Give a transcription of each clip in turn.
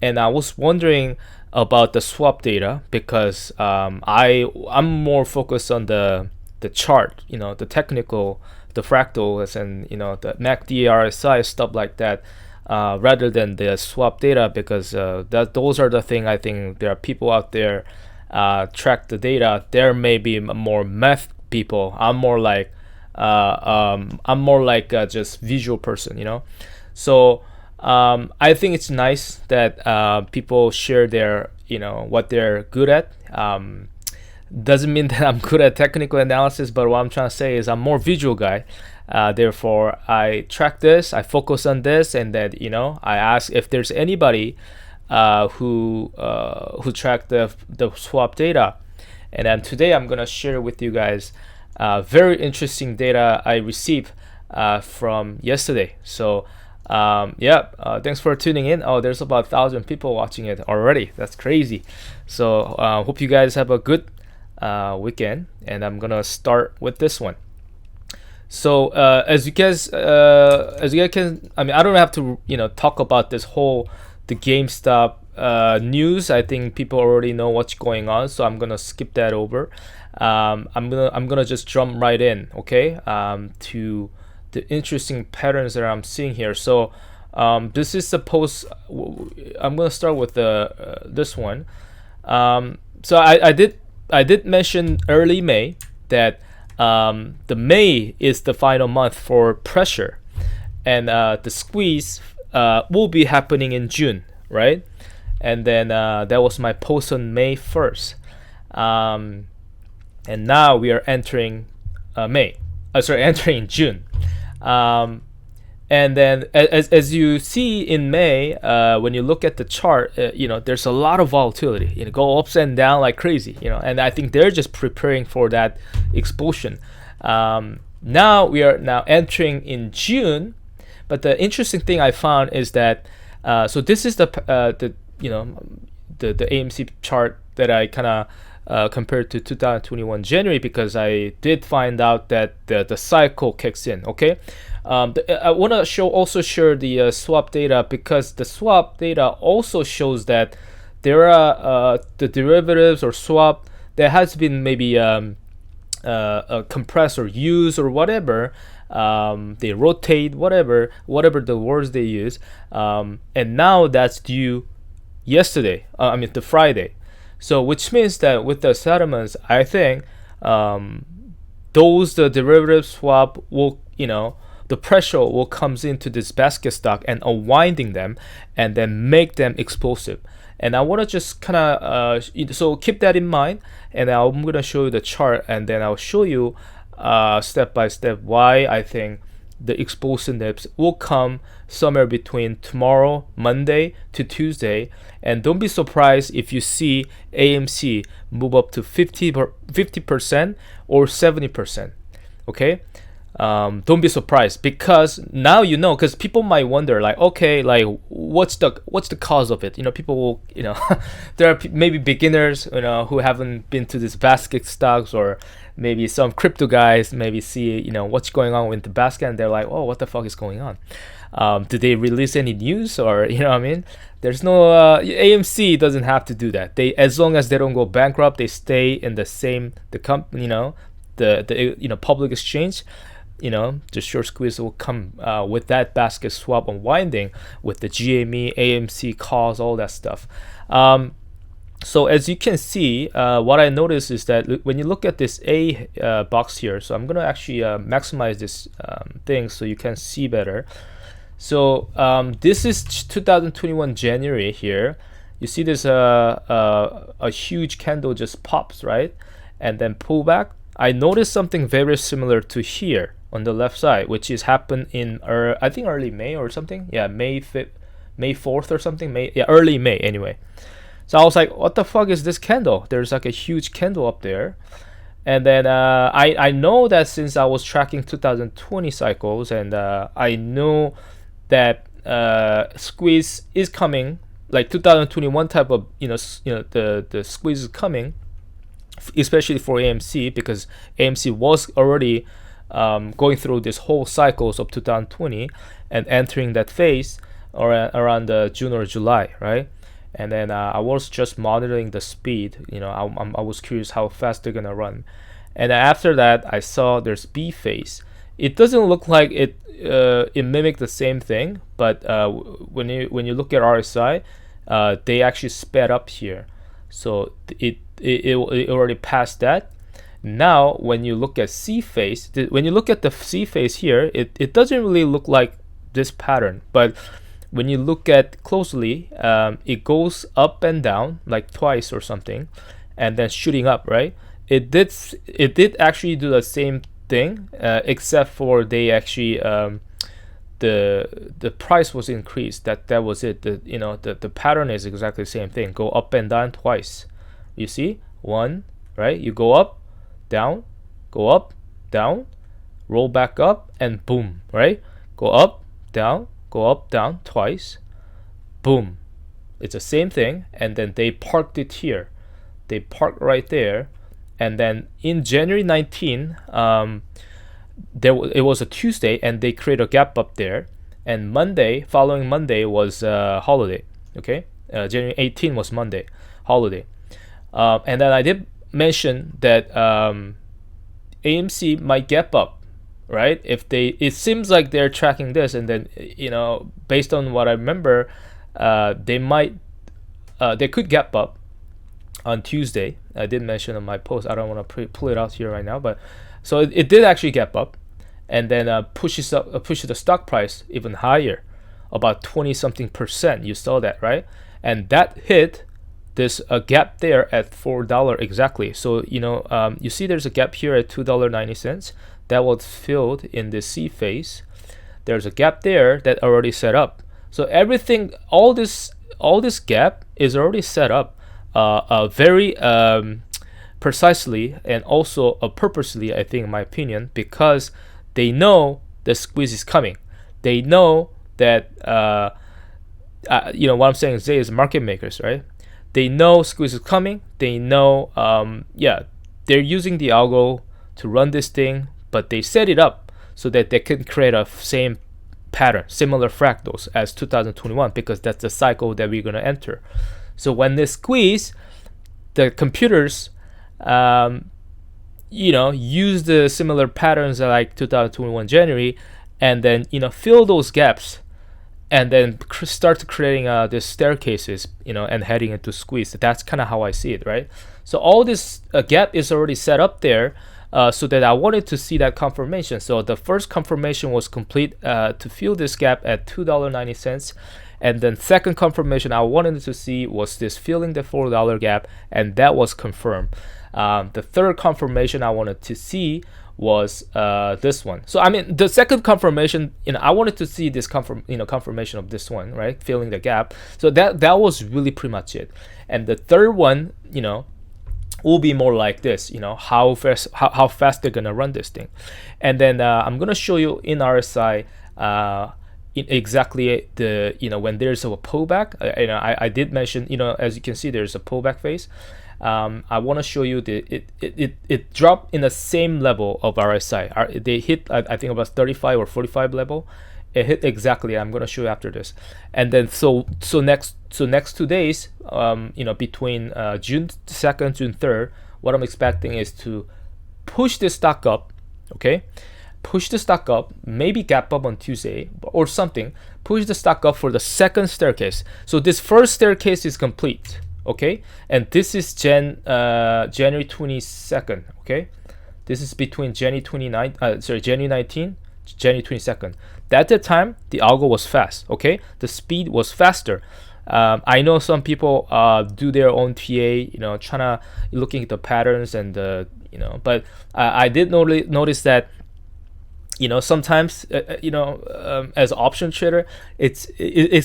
and I was wondering about the swap data because I'm more focused on the chart, the technical, the fractals, and the MACD, RSI, stuff like that, rather than the swap data, because that those are the thing I think there are people out there track the data. There may be more math people. I'm more like just visual person, So I think it's nice that people share their, what they're good at. Doesn't mean that I'm good at technical analysis, but what I'm trying to say is I'm more visual guy. Therefore, I track this, I focus on this, and then I ask if there's anybody who track the swap data. And then today I'm gonna share with you guys very interesting data I received from yesterday. So thanks for tuning in. Oh, there's about 1,000 people watching it already. That's crazy. So hope you guys have a good weekend, and I'm gonna start with this one. So as you guys can, I mean, I don't have to talk about this whole the GameStop news. I think people already know what's going on, so I'm gonna skip that over. I'm gonna just jump right in, okay, to the interesting patterns that I'm seeing here. So this is the post. I'm gonna start with this one. So I did mention early May that the May is the final month for pressure, and the squeeze will be happening in June, right? And then that was my post on May 1st. And now we are entering entering June. And then as you see in May, when you look at the chart, there's a lot of volatility. Go ups and down like crazy. And I think they're just preparing for that explosion. Now we are entering in June, but the interesting thing I found is that so this is the AMC chart that I kind of compared to 2021 January, because I did find out that the cycle kicks in. Okay, I want to also share the swap data, because the swap data also shows that there are the derivatives or swap that has been maybe compressed or used or whatever. They rotate, whatever the words they use, and now that's due yesterday. The Friday. So which means that with the settlements, I think the derivative swap will, the pressure will comes into this basket stock and unwinding them, and then make them explosive. And I want to just kind of so keep that in mind, and I'm gonna show you the chart, and then I'll show you step by step why I think the explosiveness will come somewhere between tomorrow, Monday to Tuesday. And don't be surprised if you see AMC move up to 50% or 70%. Okay, don't be surprised, because now because people might wonder, like, okay, like what's the cause of it? People will, there are maybe beginners, who haven't been to this basket stocks, or maybe some crypto guys maybe see what's going on with the basket, and they're like, oh, what the fuck is going on? Did they release any news, or what I mean? There's no AMC doesn't have to do that. They, as long as they don't go bankrupt, they stay in the same company, the public exchange. The short squeeze will come with that basket swap unwinding with the GME, AMC, Koss, all that stuff. So as you can see, what I noticed is that when you look at this A box here, so I'm gonna actually maximize this thing so you can see better. So this is 2021 January here. You see this a huge candle just pops, right, and then pull back. I noticed something very similar to here on the left side, which is happened in I think early May or something. Yeah, May 4th or something. Early May anyway. So I was like, what the fuck is this candle? There's like a huge candle up there. And then I know that since I was tracking 2020 cycles, and I know that squeeze is coming, like 2021 type of the squeeze is coming, especially for AMC, because AMC was already going through this whole cycles of 2020 and entering that phase. or around June or July, right? And then I was just monitoring the speed. I was curious how fast they're gonna run. And after that, I saw there's B phase. It doesn't look like it mimicked the same thing, but when you look at RSI, they actually sped up here. So it already passed that. Now when you look at C phase, when you look at the C phase here, it doesn't really look like this pattern, but when you look at closely, it goes up and down like twice or something, and then shooting up, right? It did actually do the same thing, except for they actually the price was increased. That was it. The pattern is exactly the same thing. Go up and down twice. You see, one, right? You go up, down, go up, down, roll back up, and boom, right? Go up, down, go up, down twice, boom. It's the same thing. And then they parked it here. They parked right there. And then in January 19, it was a Tuesday, and they created a gap up there. And following Monday was holiday. Okay, January 18 was Monday, holiday. And then I did mention that AMC might gap up, right? It seems like they're tracking this, and then based on what I remember, they could gap up on Tuesday. I did mention on my post. I don't want to pull it out here right now, but so it did actually gap up, and then pushes the stock price even higher, about 20-something%. You saw that, right? And that hit this a gap there at $4 exactly. So you see there's a gap here at $2.90 that was filled in the C phase. There's a gap there that already set up. So everything, all this gap is already set up very precisely, and also purposely, I think, in my opinion, because they know the squeeze is coming. They know that what I'm saying today is market makers, right? They know squeeze is coming. They know, they're using the algo to run this thing, but they set it up so that they can create a same pattern, similar fractals as 2021, because that's the cycle that we're going to enter. So when they squeeze, the computers, use the similar patterns like 2021 January, and then fill those gaps, and then start creating these staircases, and heading into squeeze. That's kind of how I see it, right? So all this gap is already set up there, so that I wanted to see that confirmation. So the first confirmation was complete to fill this gap at $2.90. And then second confirmation I wanted to see was this filling the $4 gap, and that was confirmed. The third confirmation I wanted to see was this one. So I mean, the second confirmation, I wanted to see this confirmation of this one, right? Filling the gap. So that was really pretty much it. And the third one, will be more like this, how fast they're gonna run this thing. And then I'm gonna show you in RSI exactly the when there's a pullback. I did mention, as you can see, there's a pullback phase. I want to show you it dropped in the same level of RSI. They hit I think about 35 or 45 level. It hit exactly. I'm gonna show you after this. And then so next 2 days, between June 2nd, June 3rd, what I'm expecting is to push this stock up. Okay, push the stock up, maybe gap up on Tuesday or something. Push the stock up for the second staircase. So this first staircase is complete. Okay, and this is January 22nd. Okay, this is between January 19, January 22nd. At that time, the algo was fast. Okay, the speed was faster. I know some people do their own TA, trying to looking at the patterns and but I did notice that sometimes as an option trader, it's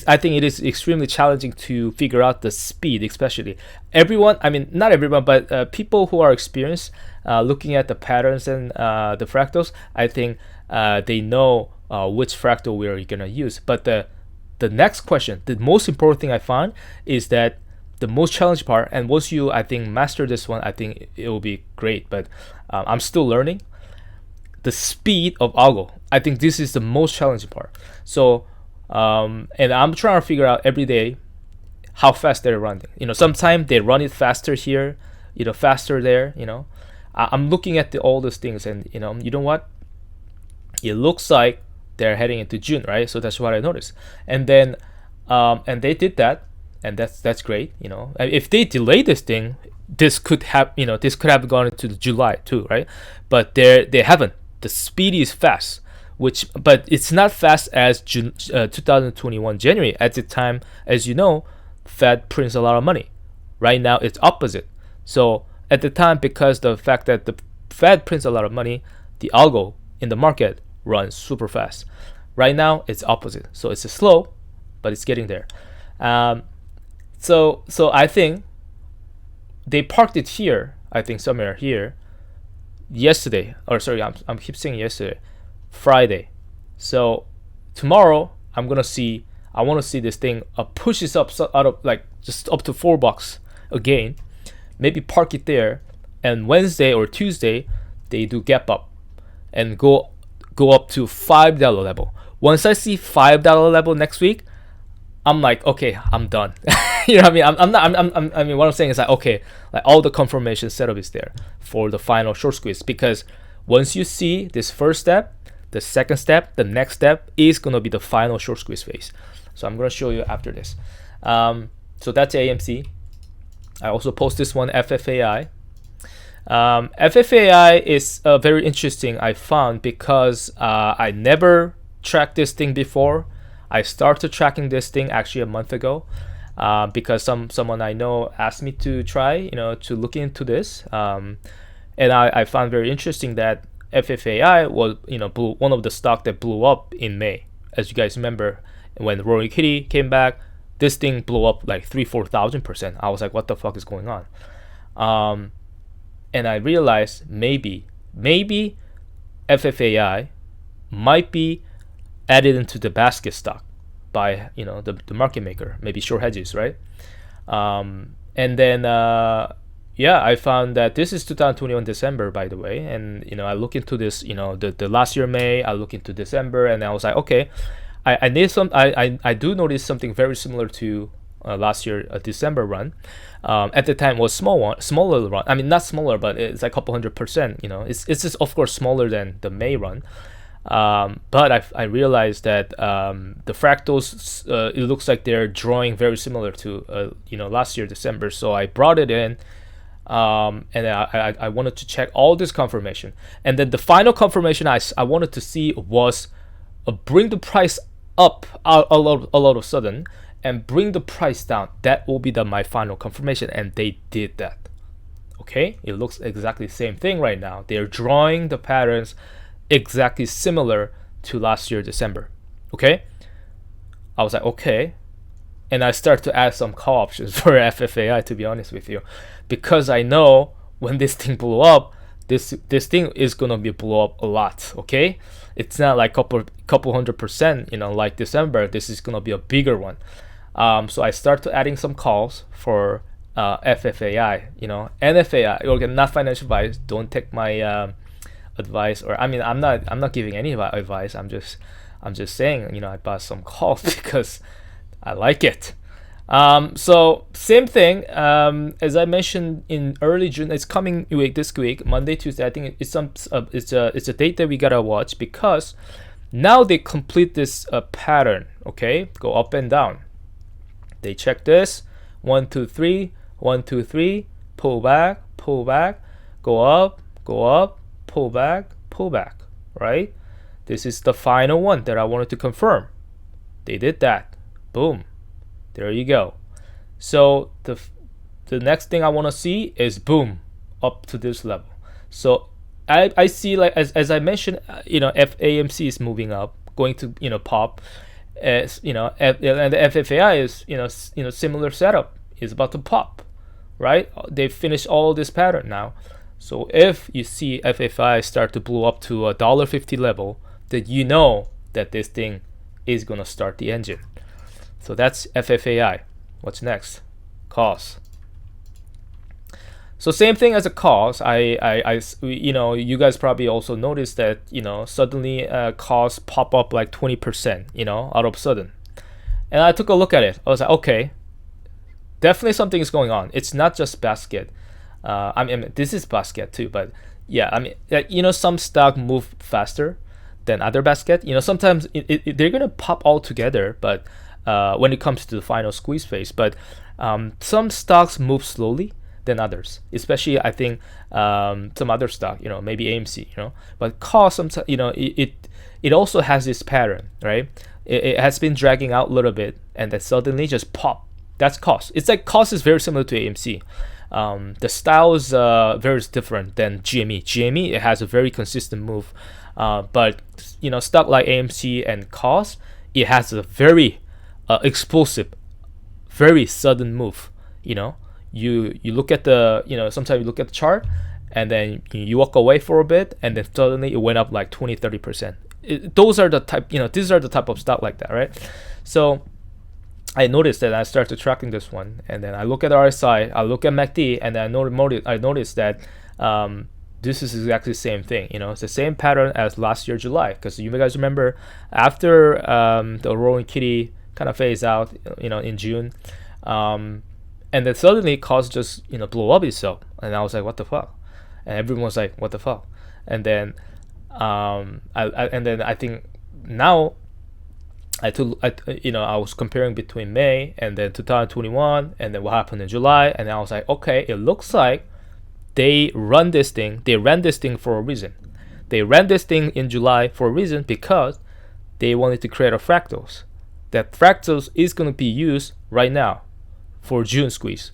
I think it is extremely challenging to figure out the speed, especially everyone. I mean, not everyone, but people who are experienced looking at the patterns and the fractals, I think they know which fractal we're gonna use. But the next question, the most important thing I found, is that the most challenging part, and once you, I think, master this one, I think it will be great. But I'm still learning the speed of algo. I think this is the most challenging part. So And I'm trying to figure out every day how fast they're running. Sometimes they run it faster here, faster there. I'm looking at all those things, and you know what? It looks like they're heading into June, right? So that's what I noticed. And then, and they did that, and that's great. If they delay this thing, this could have gone into July too, right? But they haven't. The speed is fast, but it's not fast as June 2021 January. At the time, as you know, Fed prints a lot of money. Right now, it's opposite. So at the time, because the fact that the Fed prints a lot of money, the algo in the market runs super fast. Right now, it's opposite. So it's slow, but it's getting there. So I think they parked it here. I think somewhere here. Yesterday, or sorry, I'm keep saying yesterday, Friday. So tomorrow, I want to see this thing pushes up out of like just up to $4 again. Maybe park it there, and Wednesday or Tuesday they do gap up and go up to $5 level. Once I see $5 level next week, I'm like, okay, I'm done. You know what I mean? What I'm saying is like, okay, like all the confirmation setup is there for the final short squeeze, because once you see this first step, the second step, the next step is gonna be the final short squeeze phase. So I'm gonna show you after this. So that's AMC. I also post this one, FFAI. FFAI is very interesting, I found, because I never tracked this thing before. I started tracking this thing actually a month ago, because someone I know asked me to try, to look into this. And I found very interesting that FFAI was, one of the stock that blew up in May. As you guys remember, when Roaring Kitty came back, this thing blew up like 4,000%. I was like, what the fuck is going on? And I realized maybe FFAI might be added into the basket stock by the market maker, maybe short hedges, right? And then I found that this is 2021 December, by the way, and I look into this, the last year May, I look into December, and I was like, okay, I do notice something very similar to last year December run. At the time it was smaller run. I mean, not smaller, but it's like a couple 100%. It's just of course smaller than the May run. But I realized that the fractals, it looks like they're drawing very similar to last year December. So I brought it in, and I wanted to check all this confirmation, and then the final confirmation I wanted to see was bring the price up a lot of sudden and bring the price down. That will be my final confirmation, and they did that. Okay, it looks exactly the same thing right now. They're drawing the patterns exactly similar to last year December. Okay, I was like, okay, and I start to add some call options for FFAI, to be honest with you, because I know when this thing blew up, this thing is gonna be blow up a lot. Okay, it's not like couple 100%, like December. This is gonna be a bigger one. So I start to adding some calls for FFAI, NFAI. Okay, not financial advice. Don't take my advice, or I mean, I'm not giving any advice. I'm just saying, I bought some calls because I like it. So same thing, as I mentioned in early June, it's coming this week, Monday, Tuesday. I think it's a date that we gotta watch, because now they complete this pattern. Okay, go up and down. They check this 1 2 3 1 2 3, pull back, go up, pull back, right? This is the final one that I wanted to confirm. They did that. Boom. There you go. So the next thing I want to see is boom, up to this level. So I see, like as I mentioned, AMC is moving up, going to pop, as and the FFAI is similar setup, is about to pop, right? They finished all this pattern now. So if you see FFAI start to blow up to $1.50 level, then you know that this thing is gonna start the engine. So that's FFAI. What's next? Koss. So same thing as a Koss. You guys probably also noticed that suddenly Koss pop up like 20%, out of sudden. And I took a look at it. I was like, okay, definitely something is going on. It's not just basket. I mean, this is basket too, but yeah, I mean, some stock move faster than other basket. Sometimes they're gonna pop all together, but when it comes to the final squeeze phase, but some stocks move slowly than others, especially I think some other stock, maybe AMC, but Koss sometimes, it also has this pattern, right? It has been dragging out a little bit, and then suddenly just pop. That's Koss. It's like Koss is very similar to AMC. The style is very different than GME. GME, it has a very consistent move, but stock like AMC and Koss, it has a very explosive, very sudden move. You look at the sometimes you look at the chart, and then you walk away for a bit, and then suddenly it went up like 20-30%. Those are the type, these are the type of stock like that, right? So I noticed that I started tracking this one, and then I look at RSI, I look at MACD, and then I noticed that this is exactly the same thing. It's the same pattern as last year July, because you guys remember after the rolling kitty kind of phase out, in June, and then suddenly Koss just blow up itself, and I was like, what the fuck? And everyone was like, what the fuck? And then I think now I was comparing between May and then 2021, and then what happened in July, and I was like, okay, it looks like they ran this thing for a reason. They ran this thing in July for a reason, because they wanted to create a fractals. That fractals is going to be used right now for June squeeze.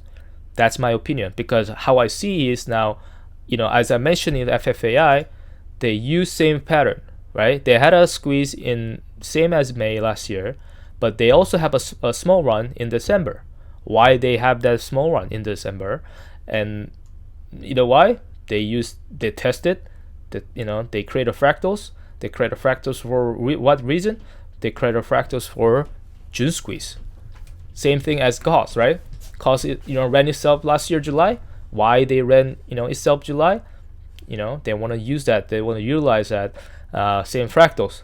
That's my opinion, because how I see is now, as I mentioned in the FFAI, they use same pattern, right? They had a squeeze in same as May last year, but they also have a small run in December. Why they have that small run in December? And why? They test it, that they create a fractals. They create a fractals for what reason? They create a fractals for June squeeze. Same thing as Koss, right? Koss ran itself last year July. Why they ran itself July? They want to use that. They want to utilize that same fractals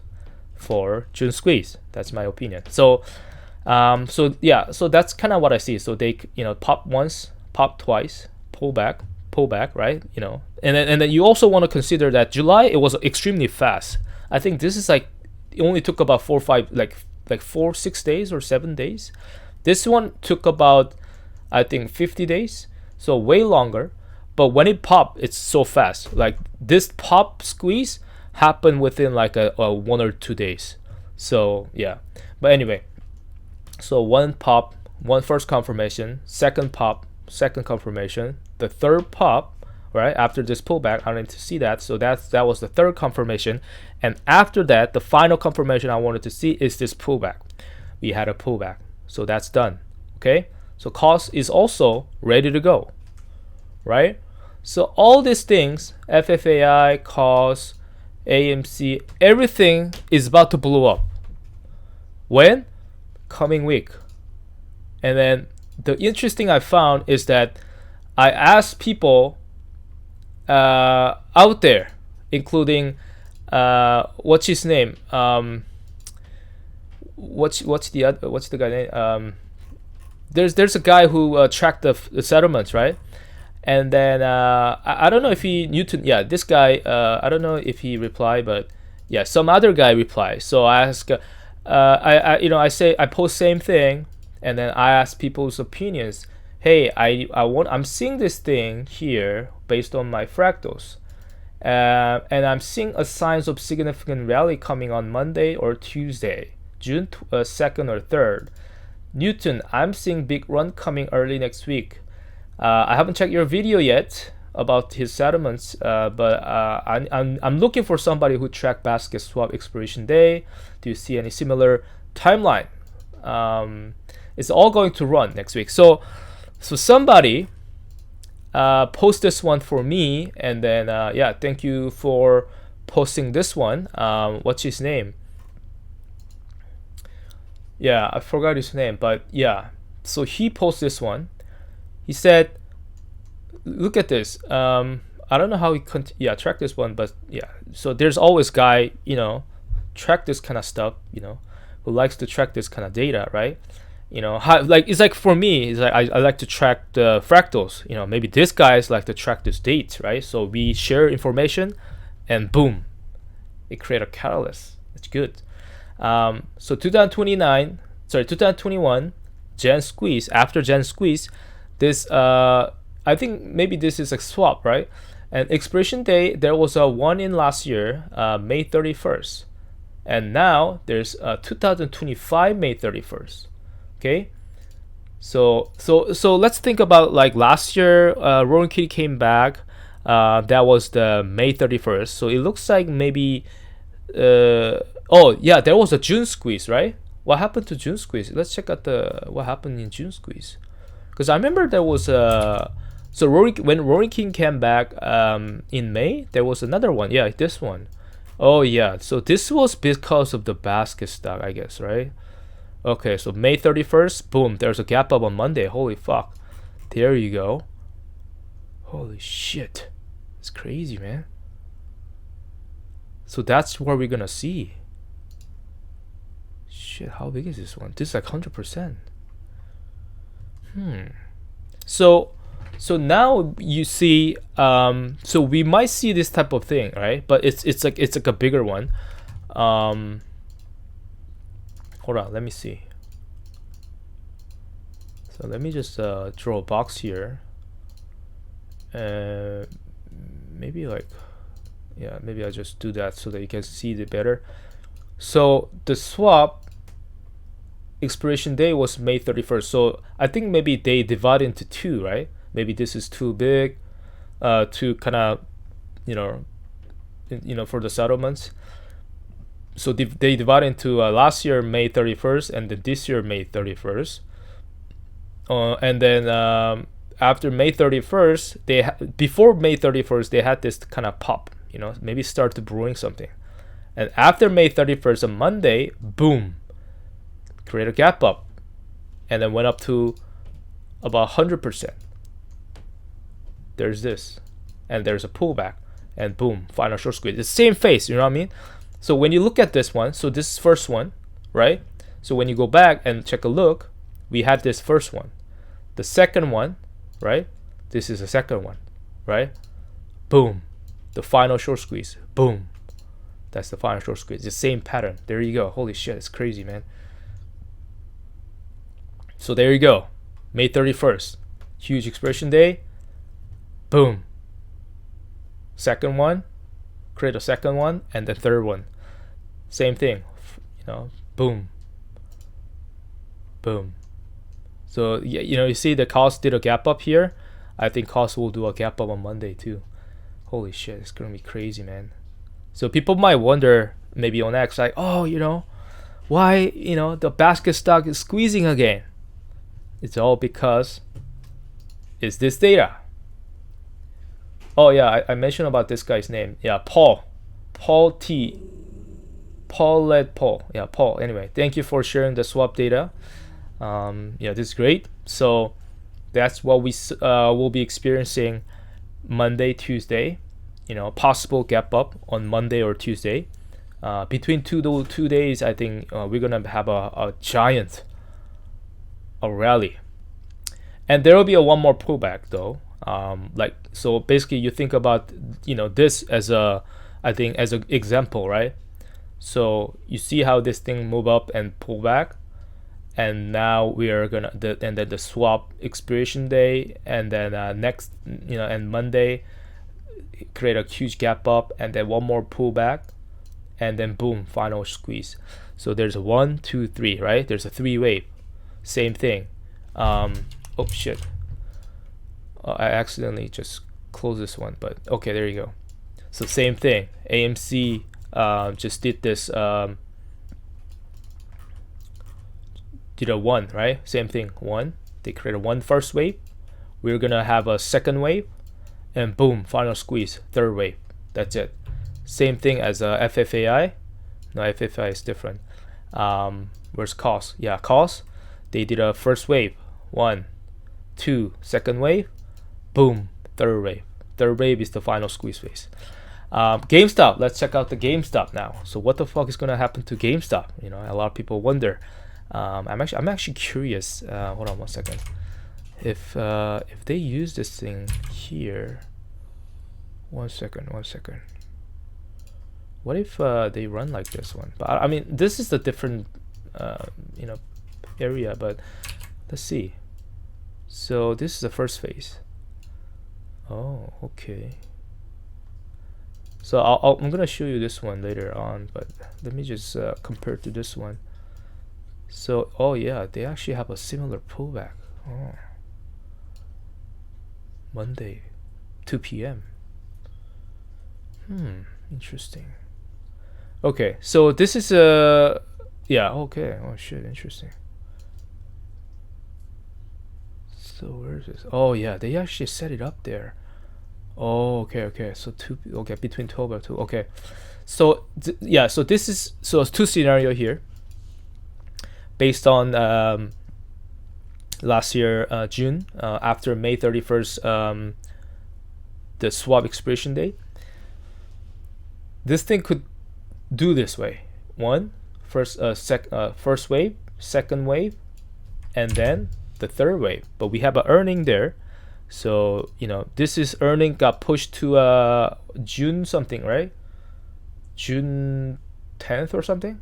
for June squeeze. That's my opinion. So that's kind of what I see. So they pop once, pop twice, pull back, right? And then you also want to consider that July, it was extremely fast. I think this is like, it only took about 4 or 5, like 4-6 days or 7 days. This one took about, I think, 50 days, so way longer. But when it popped, it's so fast. Like this pop squeeze happened within like a 1 or 2 days. So yeah. But anyway, so one pop, one first confirmation, second pop, second confirmation, the third pop, right after this pullback. I need to see that. So that was the third confirmation, and after that, the final confirmation I wanted to see is this pullback. We had a pullback, so that's done. Okay, so Koss is also ready to go, right? So all these things, FFAI, Koss, AMC, everything is about to blow up. When? Coming week. And then the interesting I found is that I asked people out there, including what's his name? What's the guy name? There's a guy who tracked the settlements, right? And then I don't know if he Newton. Yeah, this guy. I don't know if he replied, but yeah, some other guy replied. So I ask, I post same thing, and then I ask people's opinions. Hey, I'm seeing this thing here based on my fractals, and I'm seeing a signs of significant rally coming on Monday or Tuesday, June 2nd or 3rd. Newton, I'm seeing big run coming early next week. I haven't checked your video yet about his settlements, but I'm looking for somebody who tracked basket swap expiration day. Do you see any similar timeline? It's all going to run next week. So somebody post this one for me, and then yeah, thank you for posting this one. What's his name? Yeah, I forgot his name, but yeah. So he posted this one. He said, look at this. I don't know how he track this one, but yeah. So there's always guy, track this kind of stuff, who likes to track this kind of data, right? You know, how, like it's like for me, it's like I like to track the fractals. You know, maybe this guys like to track this date, right? So we share information, and boom, it create a catalyst. It's good. So 2021 Gen squeeze, after Gen squeeze, this I think maybe this is a swap, right? And expiration day, there was a one in last year, May 31st, and now there's 2025 May 31st. Okay, so let's think about like last year, Roaring Kitty came back. That was the May 31st. So it looks like maybe oh yeah, there was a June squeeze, right? What happened to June squeeze? Let's check out what happened in June squeeze, because I remember there was a when Roaring King came back in May, there was another one. Yeah, this one. Oh yeah, so this was because of the basket stock, I guess, right? Okay, so May 31st, boom, there's a gap up on Monday. Holy fuck. There you go. Holy shit. It's crazy, man. So that's what we're gonna see. Shit, how big is this one? This is like 100%. So now you see, so we might see this type of thing, right? But it's like a bigger one. Hold on, let me see. So let me just draw a box here. Maybe like, yeah, maybe I'll just do that so that you can see it better. So the swap expiration day was May 31st. So I think maybe they divide into two, right? Maybe this is too big to kind of, you know, for the settlements. So they divide into last year May 31st and then this year May 31st. And then after May 31st, before May 31st, they had this kind of pop, you know, maybe start to brewing something. And after May 31st on Monday, boom, create a gap up. And then went up to about 100%. There's this. And there's a pullback. And boom, final short squeeze. It's the same face, you know what I mean? So when you look at this one, so this is first one, right? So when you go back and check a look, we had this first one. The second one, right? This is the second one, right? Boom. The final short squeeze. Boom. That's the final short squeeze. The same pattern. There you go. Holy shit, it's crazy, man. So there you go. May 31st. Huge expiration day. Boom. Second one. Create a second one. And the third one. Same thing. You know, boom. Boom. So, yeah, you know, you see the Koss did a gap up here. I think Koss will do a gap up on Monday too. Holy shit, it's going to be crazy, man. So people might wonder, maybe on X, like, oh, you know, why, you know, the basket stock is squeezing again? It's all because it's this data. Oh, yeah, I mentioned about this guy's name. Yeah, Paul. Paul. Yeah, Paul. Anyway, thank you for sharing the swap data. Yeah, this is great. So that's what we will be experiencing Monday, Tuesday. You know, possible gap up on Monday or Tuesday. Between two days, I think we're gonna have a giant rally, and there will be one more pullback though. Like, so basically, you think about, you know, this as an example, right? So you see how this thing move up and pull back, and now we are gonna and then the swap expiration day, and then next, you know, and Monday create a huge gap up, and then one more pullback, and then boom, final squeeze. So there's a 1, 2, 3, right? There's a 3 wave. Same thing. Oh shit, I accidentally just closed this one, but okay, there you go. So same thing. AMC just did this, did a 1, right? Same thing, 1. They create a 1 first wave. We're gonna have a second wave, and boom, final squeeze, third wave. That's it. Same thing as FFAI. No, FFAI is different. Where's Koss? Yeah, Koss. They did a first wave, 1, 2, second wave, boom, third wave. Third wave is the final squeeze phase. GameStop. Let's check out the GameStop now. So what the fuck is gonna happen to GameStop? You know, a lot of people wonder. I'm actually curious. Hold on one second. If they use this thing here, one second. What if they run like this one? But I mean, this is a different you know, area. But let's see. So this is the first phase. Oh, okay. So I'm gonna show you this one later on, but let me just compare to this one. So, oh yeah, they actually have a similar pullback. Oh. Monday, 2 p.m. Interesting. Okay, so this is a yeah. Okay. Oh shit, interesting. So where is this? Oh yeah, they actually set it up there. Oh, okay. So between 12 and 2. Okay. So yeah, so this is it's two scenario here based on last year June after May 31st the swap expiration date. This thing could do this way. First wave, second wave, and then the third wave. But we have an earning there. So, you know, this is earning got pushed to June something, right? June 10th or something?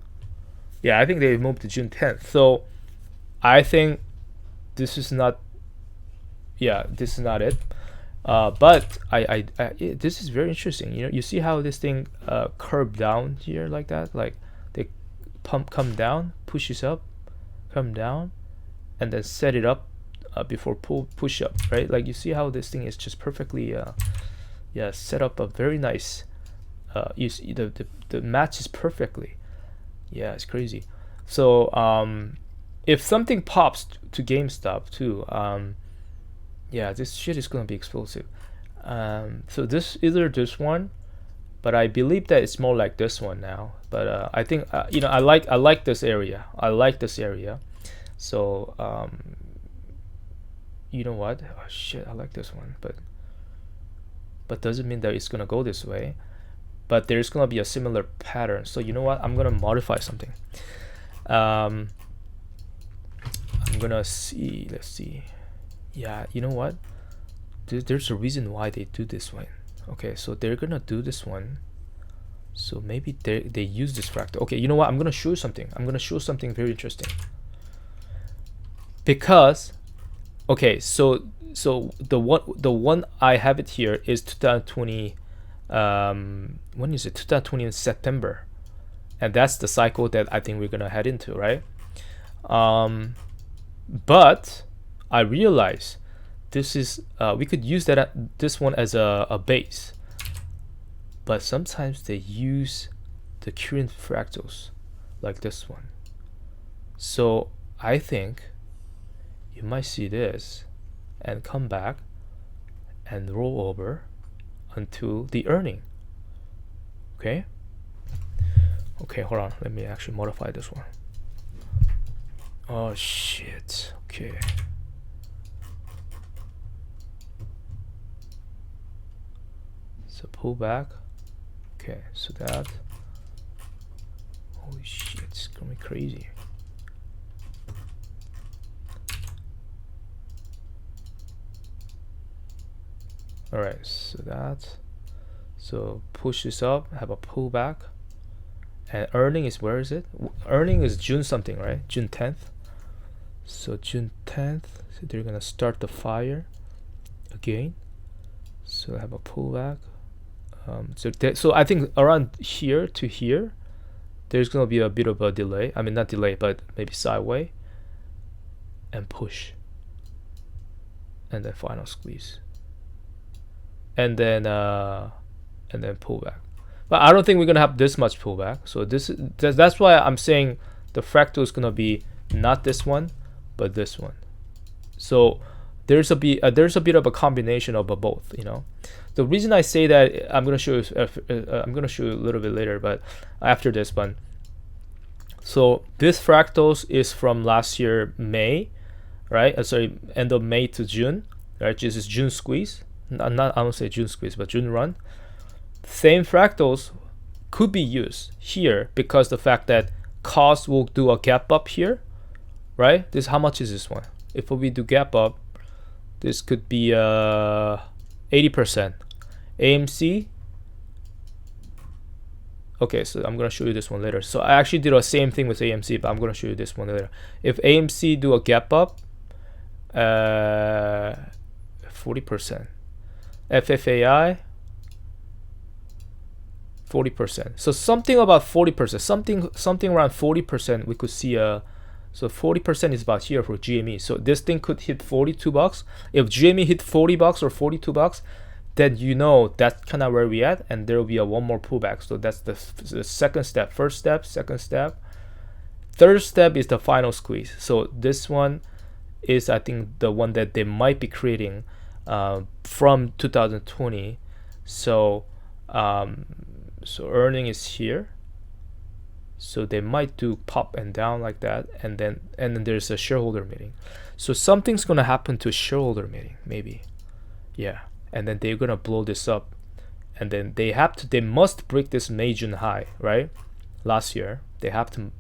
Yeah, I think they moved to June 10th. So, I think this is not it. But I this is very interesting. You know, you see how this thing curved down here like that? Like they come down, pushes up, come down, and then set it up before push up, right? Like you see how this thing is just perfectly set up a very nice you see the matches perfectly. Yeah, it's crazy. So if something pops to GameStop too, yeah, this shit is gonna be explosive. So either this one, but I believe that it's more like this one now. But I think you know, I like this area. So you know what? Oh shit, I like this one, but doesn't mean that it's gonna go this way. But there's gonna be a similar pattern. So you know what? I'm gonna modify something. I'm gonna see. Let's see. Yeah, you know what? There's a reason why they do this one. Okay, so they're gonna do this one. So maybe they use this fractal. Okay, you know what? I'm gonna show you something. I'm gonna show something very interesting. Because, okay, so the one I have it here is 2020. When is it? 2020 in September, and that's the cycle that I think we're gonna head into, right? But I realize this is we could use this one as a base, but sometimes they use the current fractals like this one. So I think you might see this and come back and roll over until the earning. Okay, hold on, let me actually modify this one. Oh shit. Okay, so pull back. Okay, so that, holy shit, it's gonna be crazy. Alright, so push this up, have a pullback, and earning is, where is it? Earning is June something, right? June 10th. So June 10th, so they're gonna start the again. So have a pullback. So I think around here to here, there's gonna be a bit of a delay. I mean, not delay, but maybe sideways, and push, and then final squeeze, and then pullback. But I don't think we're gonna have this much pullback. So that's why I'm saying the fractal is gonna be not this one, but this one. So there's a bit of a combination of both. You know, the reason I say that, I'm gonna show you a little bit later, but after this one. So this fractals is from last year May, right? Sorry, end of May to June, right? This is June squeeze. I won't say June squeeze, but June run. same fractals could be used here because the fact that Koss will do a gap up here, right? This, how much is this one? If we do gap up, this could be 80%. AMC. Okay, so I'm gonna show you this one later. So I actually did the same thing with AMC, but I'm gonna show you this one later. If AMC do a gap up, 40%. FFAI, 40%. So something about 40%, something around 40%. We could see so 40% is about here for GME. So this thing could hit $42. If GME hit $40 or $42, then you know that's kind of where we at, and there will be a one more pullback. So that's the second step. First step, second step, third step is the final squeeze. So this one is, I think, the one that they might be creating from 2020. So so earning is here. So they might do pop and down like that, and then there's a shareholder meeting. So something's gonna happen to a shareholder meeting, maybe, yeah. And then they're gonna blow this up, and then they must break this May June high, right? Last year they have to,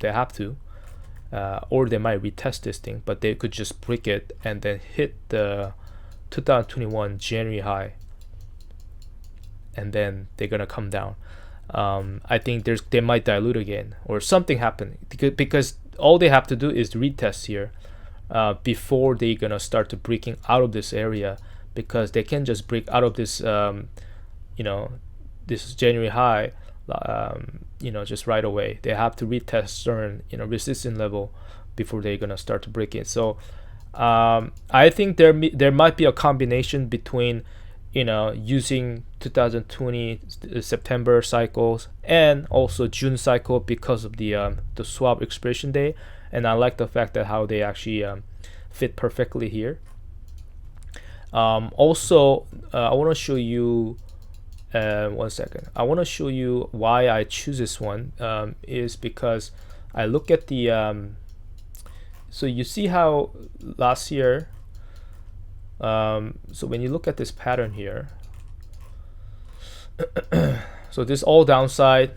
or they might retest this thing, but they could just break it and then hit the 2021 January high, and then they're gonna come down. I think they might dilute again or something happen, because all they have to do is retest here before they're gonna start to breaking out of this area, because they can just break out of this this January high just right away. They have to retest certain resistance level before they're gonna start to break it. So I think there might be a combination between using 2020 September cycles and also June cycle because of the swap expiration day. And I like the fact that how they actually fit perfectly here. Also, I want to show you 1 second. I want to show you why I choose this one is because I look at the so you see how last year, so when you look at this pattern here, so this all downside,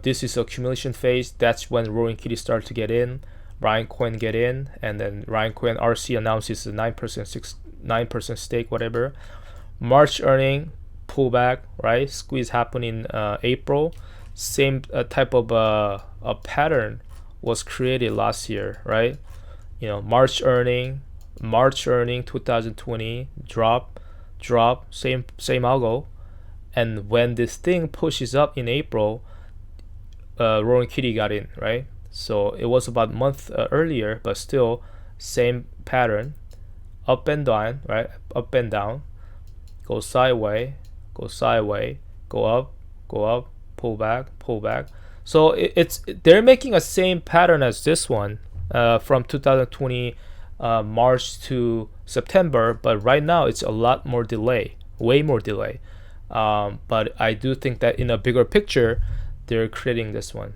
this is accumulation phase. That's when Roaring Kitty start to get in, Ryan Coin get in, and then Ryan Coin RC announces a 9% stake, whatever. March earning pullback, right? Squeeze happened in April. Same type of a pattern was created last year, right? March earning 2020 drop, same algo. And when this thing pushes up in April, Roaring Kitty got in, right? So it was about a month earlier, but still same pattern, up and down, right? Up and down, go sideways, go up, pull back. So they're making a same pattern as this one from 2020 March to September, but right now it's a lot more delay, way more delay. But I do think that in a bigger picture, they're creating this one.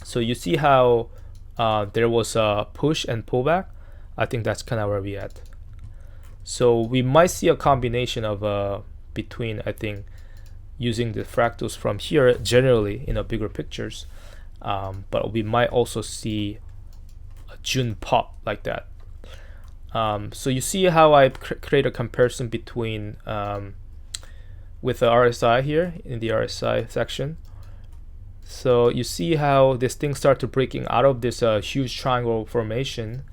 So you see how there was a push and pullback. I think that's kind of where we at. So we might see a combination of between, I think, using the fractals from here generally in a bigger pictures, but we might also see a June pop like that. So you see how I create a comparison between with the RSI here in the RSI section. So you see how this thing start to breaking out of this huge triangle formation.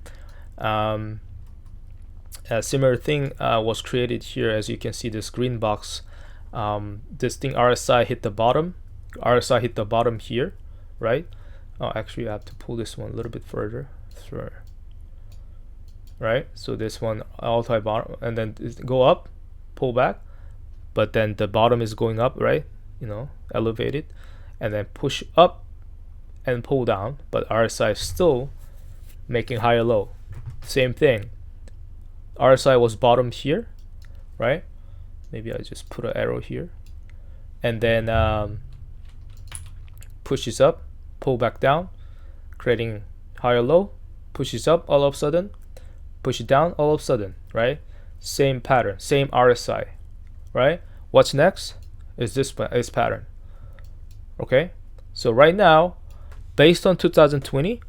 A similar thing was created here, as you can see this green box. This thing RSI hit the bottom. RSI hit the bottom here, right? Oh, actually I have to pull this one a little bit further through. Right, so this one all-time bottom, and then go up, pull back, but then the bottom is going up, right? Elevated, and then push up and pull down, but RSI is still making higher low. Same thing. RSI was bottom here, right? Maybe I just put an arrow here, and then pushes up, pull back down, creating higher low, pushes up all of a sudden, push it down all of a sudden, right? Same pattern, same RSI, right? What's next? is this pattern. Okay, so right now, based on 2020,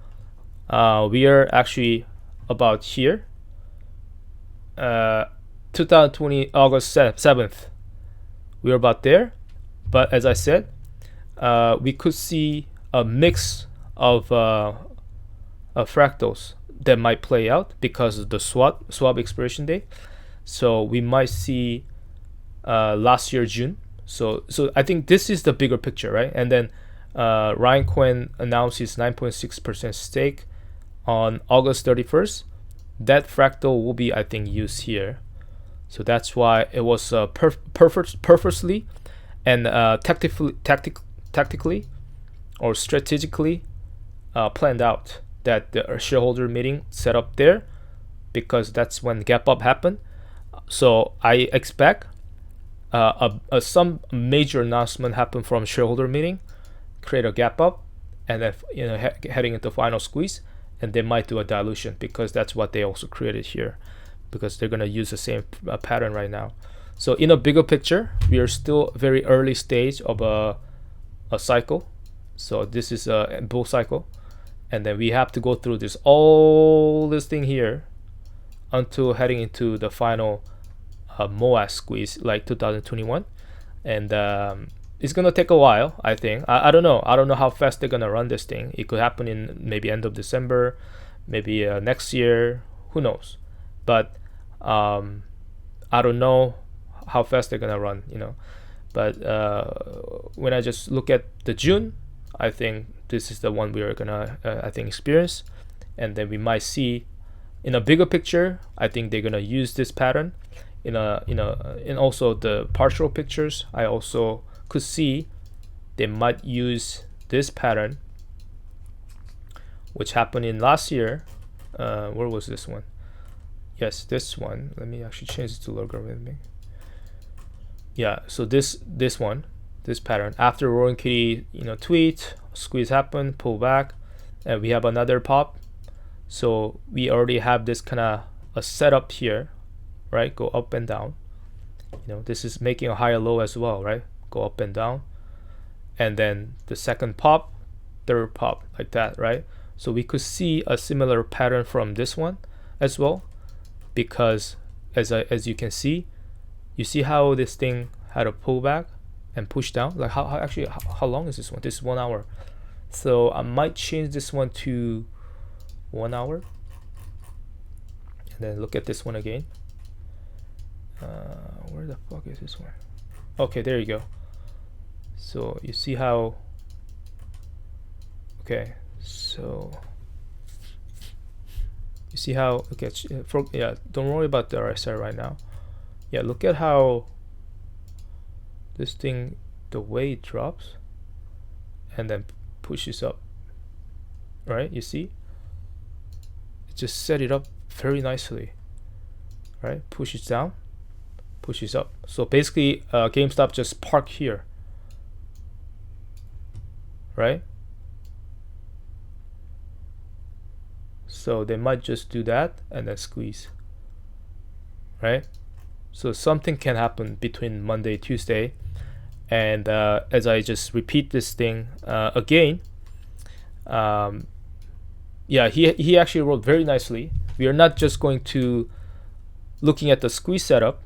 we are actually about here. 2020 August 7th, we're about there. But as I said, we could see a mix of fractals that might play out because of the swap expiration date. So we might see last year June. So I think this is the bigger picture, right? And then Ryan Cohen announced his 9.6% stake on August 31st. That fractal will be, I think, used here. So that's why it was purposely and tactically or strategically planned out that the shareholder meeting set up there, because that's when gap up happened. So I expect some major announcement happen from shareholder meeting, create a gap up, and then heading into final squeeze, and they might do a dilution because that's what they also created here, because they're gonna use the same pattern right now. So in a bigger picture, we are still very early stage of a cycle. So this is a bull cycle, and then we have to go through all this thing here until heading into the final MOAS squeeze like 2021, and it's gonna take a while. I think I don't know how fast they're gonna run this thing. It could happen in maybe end of December, maybe next year, who knows. But I don't know how fast they're gonna run, but when I just look at the June, I think this is the one we are gonna I think experience. And then we might see in a bigger picture, I think they're gonna use this pattern in also the partial pictures. I also could see they might use this pattern, which happened in last year. Where was this one? Yes, this one. Let me actually change it to logarithmic. Yeah, so this pattern after Roaring Kitty tweet, squeeze happen, pull back, and we have another pop. So we already have this kind of a setup here, right? Go up and down. This is making a higher low as well, right? Go up and down, and then the second pop, third pop, like that, right? So we could see a similar pattern from this one as well, because as you can see, you see how this thing had a pullback and push down. Like how long is this one? This is 1 hour. So I might change this one to 1 hour, and then look at this one again. Where the fuck is this one? Okay, there you go. So you see how, okay, so you see how, okay, yeah, don't worry about the RSI right now. Yeah, look at how this thing, the way it drops and then pushes up, right? You see, it just set it up very nicely, right? Pushes down, pushes up. So basically GameStop just parked here, right? So they might just do that and then squeeze, right? So something can happen between Monday, Tuesday, and as I just repeat this thing again, yeah, he actually wrote very nicely. We are not just going to looking at the squeeze setup.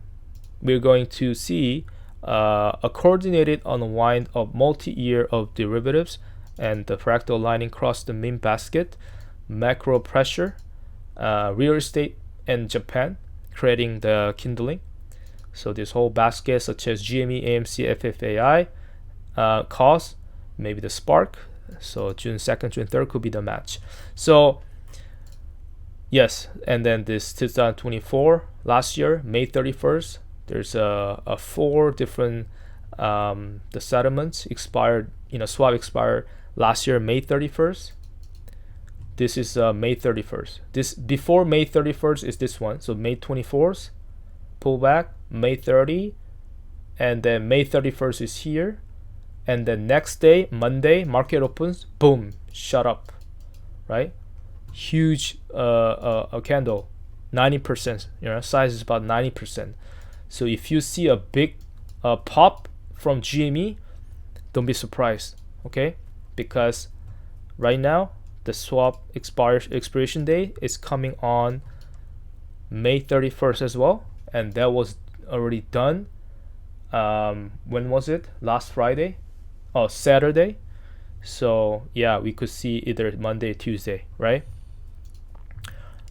We're going to see a coordinated unwind of multi-year of derivatives and the fractal lining across the main basket, macro pressure, real estate and Japan, creating the kindling. So this whole basket, such as GME, AMC, FFAI, Koss, maybe the spark. So June 2nd, June 3rd could be the match. So yes, and then this 2024, last year, May 31st, there's a 4 different the settlements expired, swap expired last year, May 31st. This is May 31st. This before May 31st is this one. So May 24th, pullback, May 30, and then May 31st is here, and then next day, Monday, market opens, boom, shut up, right? Huge a candle, 90%. Size is about 90%. So if you see a big pop from GME, don't be surprised, okay? Because right now the swap expiration date is coming on May 31st as well, and that was already done. When was it? Last Friday? Oh, Saturday. So yeah, we could see either Monday, Tuesday, right?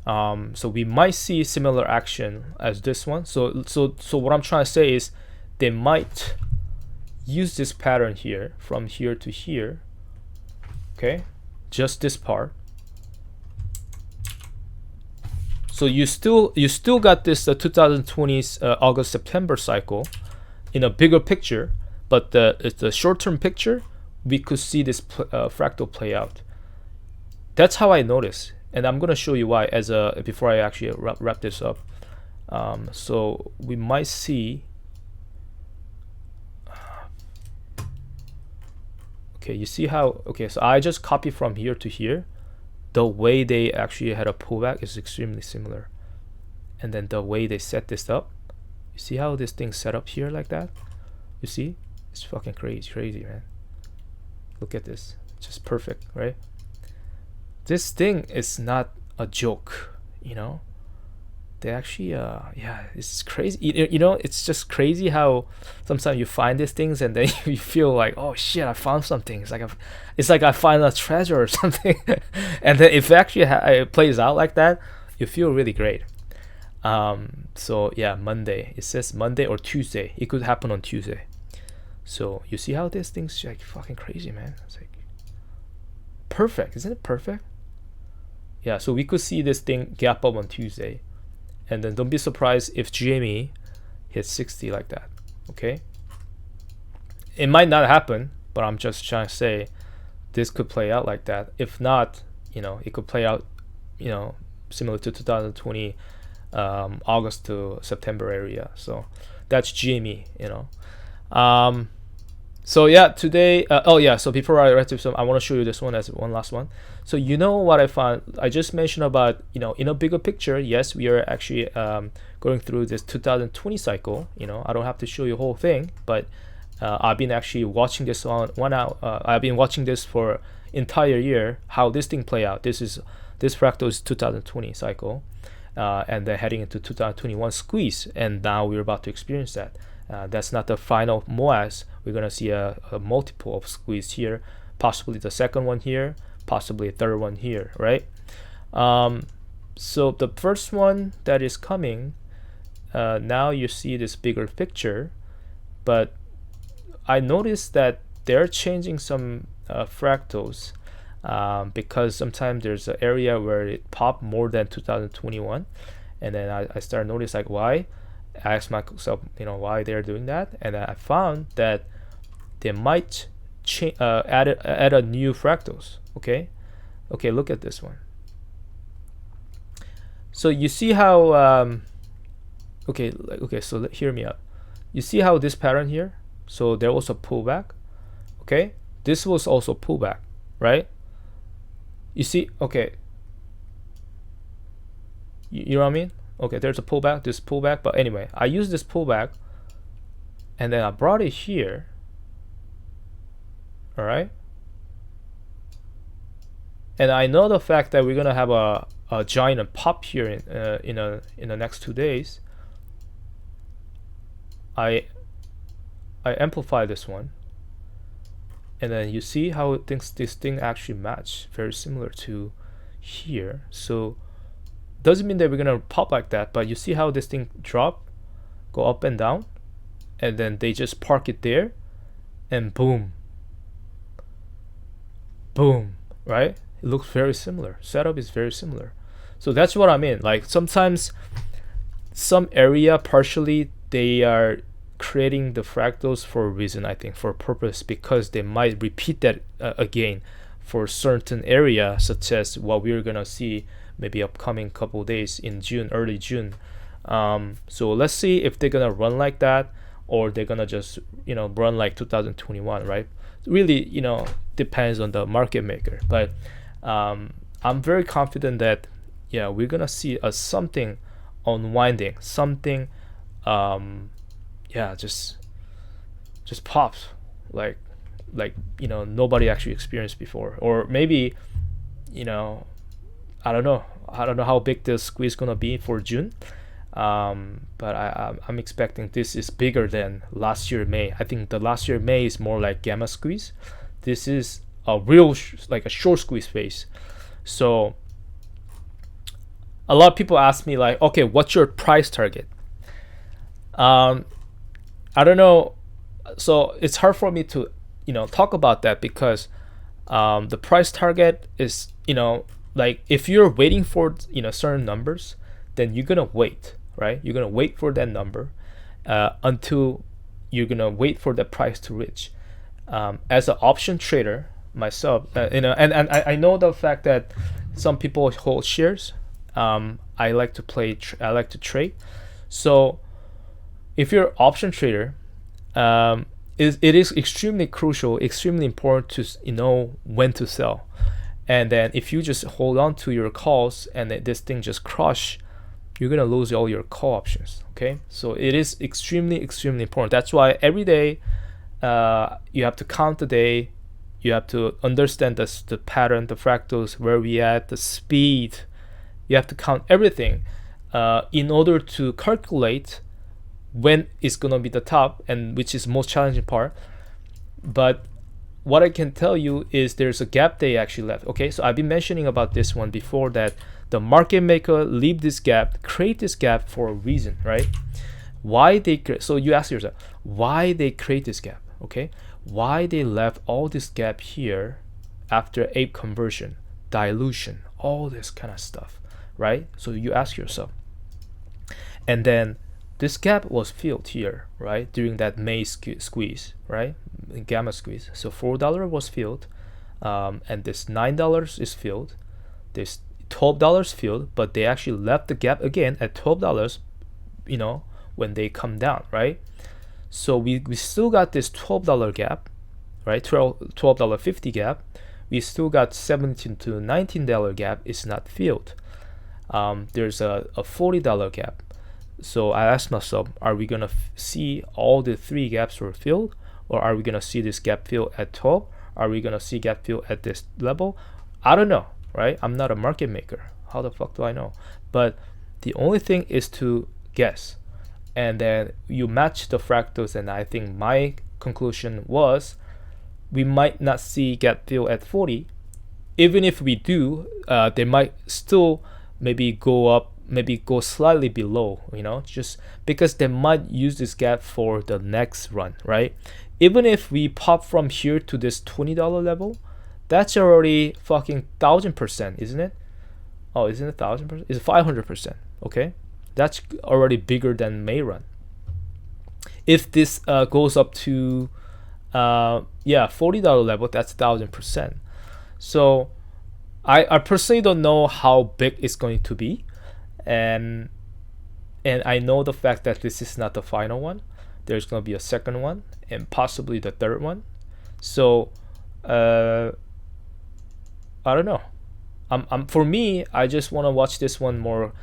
So we might see similar action as this one. So what I'm trying to say is they might use this pattern here from here to here, okay, just this part. So you still got this 2020's August September cycle in a bigger picture, but the short-term picture, we could see this fractal play out. That's how I notice, and I'm gonna show you why before I actually wrap this up. So we might see. Okay, you see how? Okay, so I just copy from here to here. The way they actually had a pullback is extremely similar, and then the way they set this up. You see how this thing's set up here like that? You see? It's fucking crazy, man. Look at this. Just perfect, right? This thing is not a joke, you know? They actually, yeah, it's crazy. You know, it's just crazy how sometimes you find these things and then you feel like, oh shit, I found something. It's like I find a treasure or something. And then if actually it plays out like that, you feel really great. So yeah, Monday. It says Monday or Tuesday. It could happen on Tuesday. So you see how this thing's like fucking crazy, man. It's like perfect, isn't it perfect? Yeah, so we could see this thing gap up on Tuesday. And then don't be surprised if GME hits 60 like that, okay? It might not happen, but I'm just trying to say this could play out like that. If not, you know, it could play out, you know, similar to 2020 August to September area. So that's GME, you know. So yeah, today, oh yeah, so before I wrap this up, I want to show you this one as one last one. So you know what I found, I just mentioned about, you know, in a bigger picture, yes, we are actually going through this 2020 cycle. You know, I don't have to show you the whole thing, but I've been actually watching this I've been watching this for entire year, how this thing play out. This fractal is 2020 cycle, and then heading into 2021 squeeze, and now we're about to experience that. That's not the final MOAS. We're gonna see a multiple of squeeze here, possibly the second one here, possibly a third one here, right? So the first one that is coming, now you see this bigger picture, but I noticed that they're changing some fractals, because sometimes there's an area where it popped more than 2021, and then I started notice like why. I asked myself, you know, why they're doing that, and I found that they might add a new fractals. Okay, look at this one. So you see how so hear me out. You see how this pattern here? So there was a pullback. Okay, this was also pullback, right? You see, okay. You know what I mean? Okay, there's a pullback, this pullback, but anyway, I used this pullback and then I brought it here. All right, and I know the fact that we're gonna have a giant pop here in the next 2 days. I amplify this one, and then you see how it thinks this thing actually match very similar to here. So doesn't mean that we're gonna pop like that, but you see how this thing drop, go up and down, and then they just park it there, and boom, right? It looks very similar. Setup is very similar. So that's what I mean. Like sometimes some area partially they are creating the fractals for a reason, I think, for a purpose, because they might repeat that again for certain area, such as what we're gonna see maybe upcoming couple days in June, early June. So let's see if they're gonna run like that, or they're gonna just, you know, run like 2021, right? Really, you know, depends on the market maker. But I'm very confident that, yeah, we're gonna see something unwinding, something, yeah, just just pops like nobody actually experienced before. Or maybe I don't know how big the squeeze gonna be for June. But I'm expecting this is bigger than last year May. I think the last year May is more like gamma squeeze. This is a real like a short squeeze phase. So a lot of people ask me like, okay, what's your price target? I don't know. So it's hard for me to talk about that because the price target is like if you're waiting for certain numbers, then you're gonna wait, right? You're gonna wait for that number until you're gonna wait for the price to reach. As an option trader myself, and I know the fact that some people hold shares. I like to play. I like to trade. So if you're an option trader, it is extremely crucial, extremely important to know when to sell. And then if you just hold on to your calls and this thing just crush, you're gonna lose all your call options. Okay, so it is extremely important. That's why every day you have to count the day. You have to understand the pattern, the fractals, where we at, the speed. You have to count everything in order to calculate when it's gonna be the top, and which is most challenging part. But what I can tell you is there's a gap day actually left. Okay, so I've been mentioning about this one before, that the market maker leave this gap, create this gap for a reason, right? Why they so you ask yourself why they create this gap. Okay, why they left all this gap here after ape conversion, dilution, all this kind of stuff, right? So you ask yourself, and then this gap was filled here, right, during that May squeeze, right, gamma squeeze. So $4 was filled, and this $9 is filled, this $12 filled, but they actually left the gap again at $12, when they come down, right? So we still got this $12 gap, right, $12.50 gap. We still got $17 to $19 gap is not filled. There's a $40 gap. So I asked myself, are we gonna see all the three gaps were filled, or are we gonna see this gap fill at 12? Are we gonna see gap fill at this level? I don't know, right? I'm not a market maker. How the fuck do I know? But the only thing is to guess, and then you match the fractals. And I think my conclusion was we might not see gap fill at 40. Even if we do, they might still maybe go up, maybe go slightly below, just because they might use this gap for the next run, right? Even if we pop from here to this $20 level, that's already fucking 1,000%, isn't it? Oh, isn't it 1,000%? It's 500%. Okay, that's already bigger than May run. If this goes up to $40 level, that's 1,000%. So I personally don't know how big it's going to be. And I know the fact that this is not the final one. There's going to be a second one and possibly the third one. So I don't know. For me, I just want to watch this one more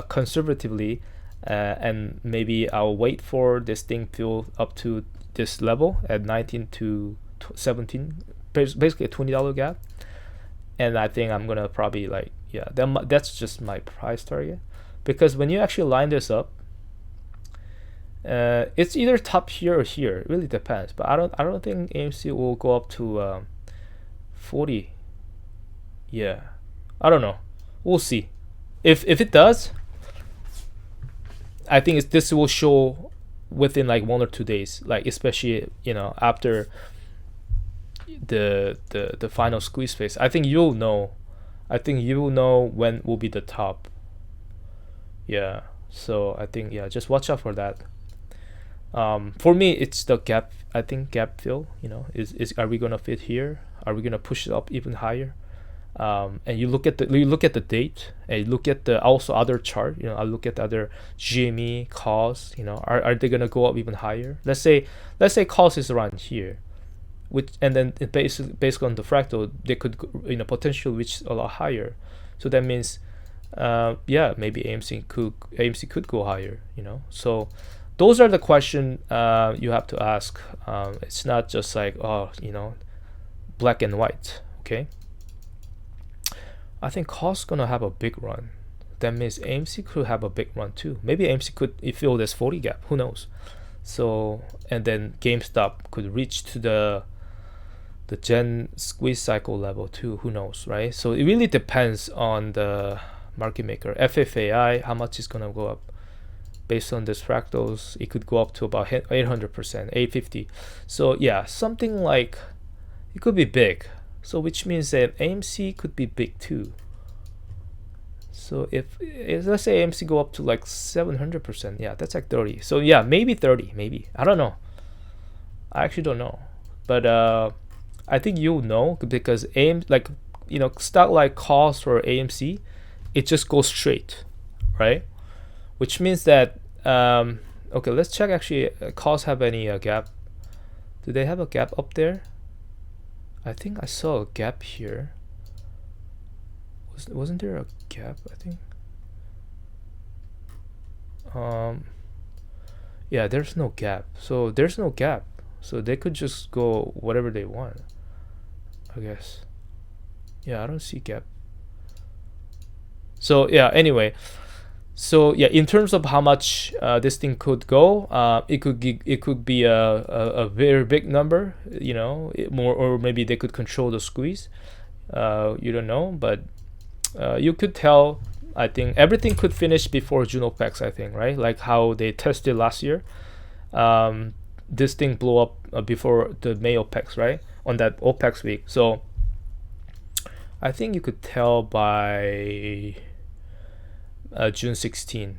conservatively, and maybe I'll wait for this thing to up to this level at 19 to 17, basically a $20 gap. And I think I'm gonna probably that's just my price target, because when you actually line this up, it's either top here or here. It really depends. But I don't think AMC will go up to 40. Yeah, I don't know. We'll see. If it does, I think this will show within like 1 or 2 days. Like especially after the final squeeze phase. I think you'll know. When will be the top. Yeah. So I think just watch out for that. For me, it's the gap. I think gap fill. Is are we gonna fit here? Are we gonna push it up even higher? And you look at the date, and you look at the also other chart. I look at the other GME, Koss. Are they gonna go up even higher? Let's say Koss is around here, and then based on the fractal, they could potentially reach a lot higher. So that means maybe AMC could go higher. So those are the question you have to ask. It's not just like, oh, black and white. Okay, I think Koss gonna have a big run. That means AMC could have a big run too. Maybe AMC could fill this 40 gap. Who knows? So, and then GameStop could reach to the Gen squeeze cycle level too. Who knows, right? So it really depends on the market maker. FFAI, how much is gonna go up? Based on this fractals, it could go up to about 800%, 850. So yeah, something like, it could be big. So which means that AMC could be big too. So if let's say AMC go up to like 700%, yeah, that's like 30. So yeah, maybe 30, maybe. I don't know. I actually don't know. But I think you'll know, because like, stock like Koss or AMC, it just goes straight, right? Which means that okay, let's check actually. Koss have any gap? Do they have a gap up there? I think I saw a gap here. Wasn't there a gap? I think. Yeah, there's no gap. So there's no gap. So they could just go whatever they want, I guess. Yeah, I don't see gap. So yeah, anyway. So yeah, in terms of how much this thing could go, it could be a very big number, more, or maybe they could control the squeeze. You don't know, but you could tell. I think everything could finish before June OPEX. I think, right? Like how they tested last year. This thing blew up before the May OPEX, right? On that OPEX week. So I think you could tell by June 16,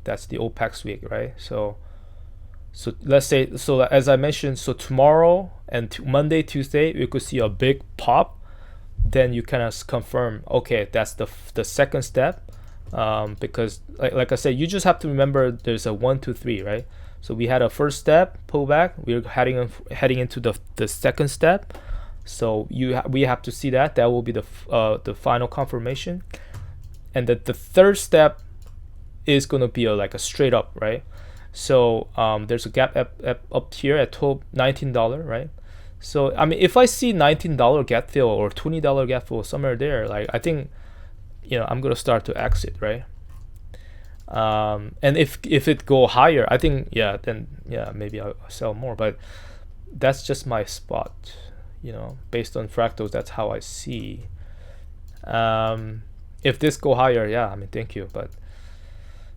that's the OPEX week, right? So let's say, so as I mentioned, so tomorrow and Monday, Tuesday, you could see a big pop. Then you kind of confirm, okay, that's the second step, because like I said, you just have to remember there's a 1, 2, 3, right? So we had a first step pullback. We're heading into the second step. So we have to see that will be the final confirmation. And the third step is going to be like a straight up, right? So there's a gap up here at $19, right? So I mean, if I see $19 gap fill or $20 gap fill somewhere there, like, I think, I'm going to start to exit, right? And if it go higher, I think, then maybe I'll sell more. But that's just my spot, based on fractals. That's how I see. If this go higher, I mean, thank you, but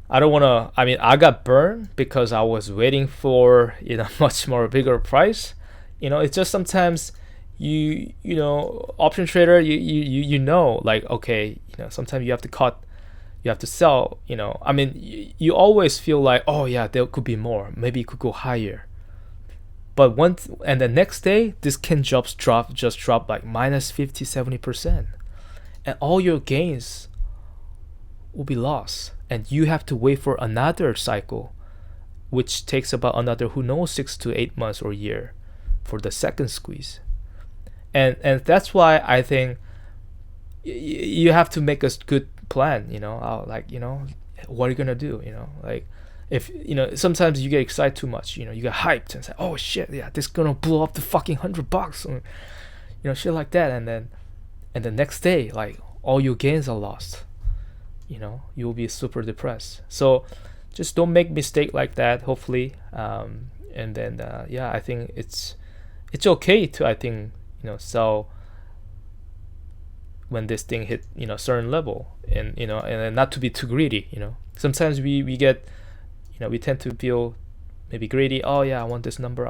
I don't want to. I mean, I got burned because I was waiting for much more bigger price. It's just sometimes option trader, like, okay, sometimes you have to cut, you have to sell. I mean, you always feel like, oh yeah, there could be more, maybe it could go higher. But and the next day, this can just drop like minus 50, 70%. And all your gains will be lost, and you have to wait for another cycle, which takes about another, who knows, 6 to 8 months or a year for the second squeeze. And that's why I think you have to make a good plan. What are you gonna do? Like, if sometimes you get excited too much. You get hyped and say, oh shit, yeah, this is gonna blow up to fucking $100, or shit like that, and the next day, like, all your gains are lost. You'll be super depressed. So just don't make mistake like that, hopefully. And then I think it's okay to, I think, sell when this thing hit certain level, and and not to be too greedy. Sometimes we get, we tend to feel maybe greedy. Oh yeah, I want this number,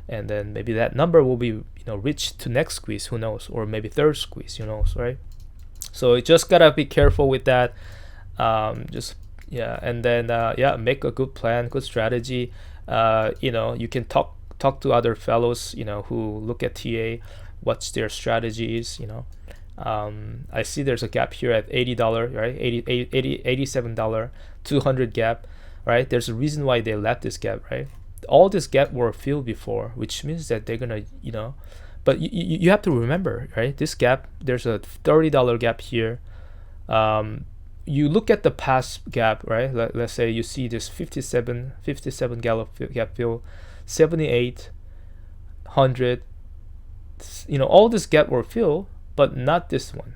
and then maybe that number will be reached to next squeeze, who knows, or maybe third squeeze, who knows, right? So you just gotta be careful with that. And then make a good plan, good strategy. You can talk to other fellows who look at TA, what's their strategies. I see there's a gap here at $80, right? $87, 200 gap, right? There's a reason why they left this gap, right? All this gap were filled before, which means that they're gonna, but you have to remember, right? This gap, there's a $30 gap here. you look at the past gap, right? Let's say you see this 57 gap fill, 78, 100, all this gap were filled, but not this one,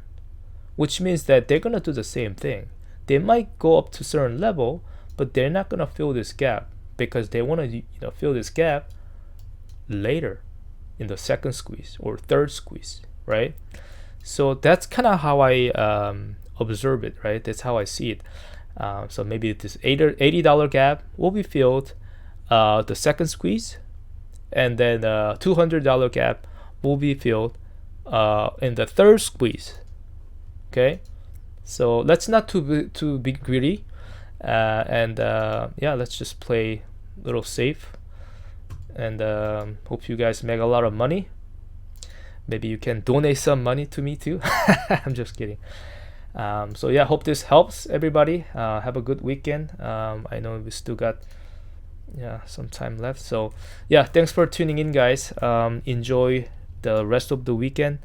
which means that they're gonna do the same thing. They might go up to a certain level, but they're not gonna fill this gap because they want to fill this gap later in the second squeeze or third squeeze, right? So that's kind of how I observe it, right? That's how I see it. So maybe this $80 gap will be filled the second squeeze, and then $200 gap will be filled in the third squeeze. Okay, so let's not too be greedy, and yeah, let's just play a little safe, and hope you guys make a lot of money. Maybe you can donate some money to me too. I'm just kidding. So yeah, hope this helps everybody. Have a good weekend. I know we still got some time left. So yeah, thanks for tuning in, guys. Enjoy the rest of the weekend,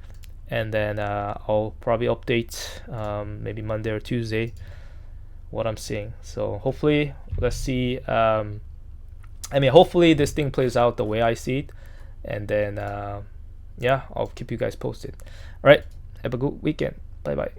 and then I'll probably update maybe Monday or Tuesday what I'm seeing. So hopefully, let's see. Hopefully this thing plays out the way I see it, and then yeah, I'll keep you guys posted. All right, have a good weekend. Bye bye.